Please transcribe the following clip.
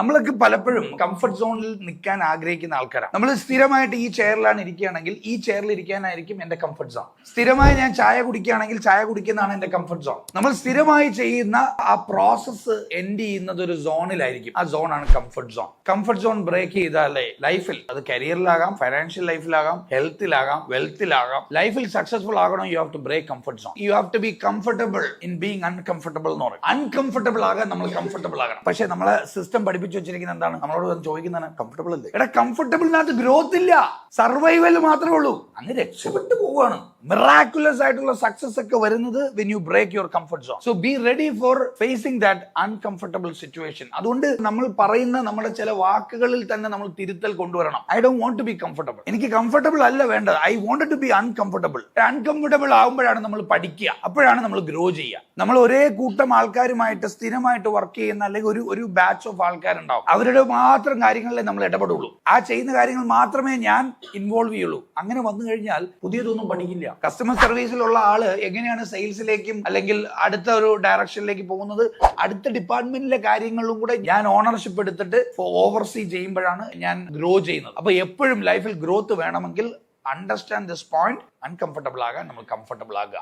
നമ്മളൊക്കെ പലപ്പോഴും കംഫർട്ട് സോണിൽ നിൽക്കാൻ ആഗ്രഹിക്കുന്ന ആൾക്കാരാണ്. നമ്മൾ സ്ഥിരമായിട്ട് ഈ ചെയറിലാണ് ഇരിക്കുകയാണെങ്കിൽ ഈ ചെയറിൽ ഇരിക്കാനായിരിക്കും എന്റെ കംഫർട്ട് സോൺ. സ്ഥിരമായി ഞാൻ ചായ കുടിക്കുകയാണെങ്കിൽ ചായ കുടിക്കുന്നതാണ് എന്റെ കംഫർട്ട് സോൺ. നമ്മൾ സ്ഥിരമായി ചെയ്യുന്ന ആ പ്രോസസ്സ് എൻഡ് ചെയ്യുന്നത് ഒരു സോണിലായിരിക്കും. ആ സോണാണ് comfort zone. Comfort zone break ചെയ്താലേ ലൈഫിൽ, അത് കരിയറിലാകാം, ഫൈനാൻഷ്യൽ ലൈഫിലാകാം, ഹെൽത്തിലാകാം, വെൽത്തിലാകാം, ലൈഫിൽ സക്സസ്ഫുൾ ആകണം, you have to break comfort zone. You have to be comfortable in being uncomfortable എന്ന് പറയും. അൺകംഫർട്ടബിൾ ആകാൻ നമ്മൾ കംഫർട്ടബിൾ ആകണം. പക്ഷെ നമ്മളെ സിസ്റ്റം പഠിപ്പിച്ചു വെച്ചിരിക്കുന്നത് എന്താണ്? നമ്മളോട് ചോദിക്കുന്നതാണ് കംഫർട്ടബിൾ അല്ലേ? എടാ, കംഫർട്ടബിളിനകത്ത് ഗ്രോത്ത് ഇല്ല, സർവൈവൽ മാത്രമേ ഉള്ളൂ. അങ്ങ് രക്ഷപ്പെട്ടു പോവാണ്. മിറാക്കുലസ് ആയിട്ടുള്ള സക്സസ് ഒക്കെ വരുന്നത് when you break your comfort zone. So be ready for facing that uncomfortable situation. അതുകൊണ്ട് നമ്മൾ പറയുന്ന നമ്മുടെ ചില വാക്കുകളിൽ തന്നെ നമ്മൾ തിരുത്തൽ കൊണ്ടുവരണം. I don't want to be comfortable. എനിക്ക് കംഫർട്ടബിൾ അല്ല വേണ്ടത്. I wanted to be uncomfortable. Uncomfortable ആകുമ്പോഴാണ് നമ്മൾ പഠിക്കുക, അപ്പോഴാണ് നമ്മൾ ഗ്രോ ചെയ്യുക. നമ്മൾ ഒരേ കൂട്ടം ആൾക്കാരുമായിട്ട് സ്ഥിരമായിട്ട് വർക്ക് ചെയ്യുന്ന അല്ലെങ്കിൽ ഒരു ബാച്ച് ഓഫ് ആൾക്കാരുണ്ടാവും. അവരുടെ മാത്രം കാര്യങ്ങളിലേ നമ്മൾ ഇടപെടുള്ളൂ. ആ ചെയ്യുന്ന കാര്യങ്ങൾ മാത്രമേ ഞാൻ ഇൻവോൾവ് ചെയ്യുള്ളൂ. അങ്ങനെ വന്നു കഴിഞ്ഞാൽ പുതിയതൊന്നും പഠിക്കില്ല. കസ്റ്റമർ സർവീസിലുള്ള ആള് എങ്ങനെയാണ് സെയിൽസിലേക്കും അല്ലെങ്കിൽ അടുത്ത ഒരു ഡയറക്ഷനിലേക്ക് പോകുന്നത്? അടുത്ത ഡിപ്പാർട്ട്മെന്റിലെ കാര്യങ്ങളിലും കൂടെ ഞാൻ ഓണർഷിപ്പ് എടുത്തിട്ട് ഓവർസീ ചെയ്യുമ്പോഴാണ് ഞാൻ ഗ്രോ ചെയ്യുന്നത്. അപ്പൊ എപ്പോഴും ലൈഫിൽ ഗ്രോത്ത് വേണമെങ്കിൽ അണ്ടർസ്റ്റാൻഡ് ദിസ് പോയിന്റ്. അൺകംഫർട്ടബിൾ ആകാൻ നമ്മൾ കംഫർട്ടബിൾ ആകുക.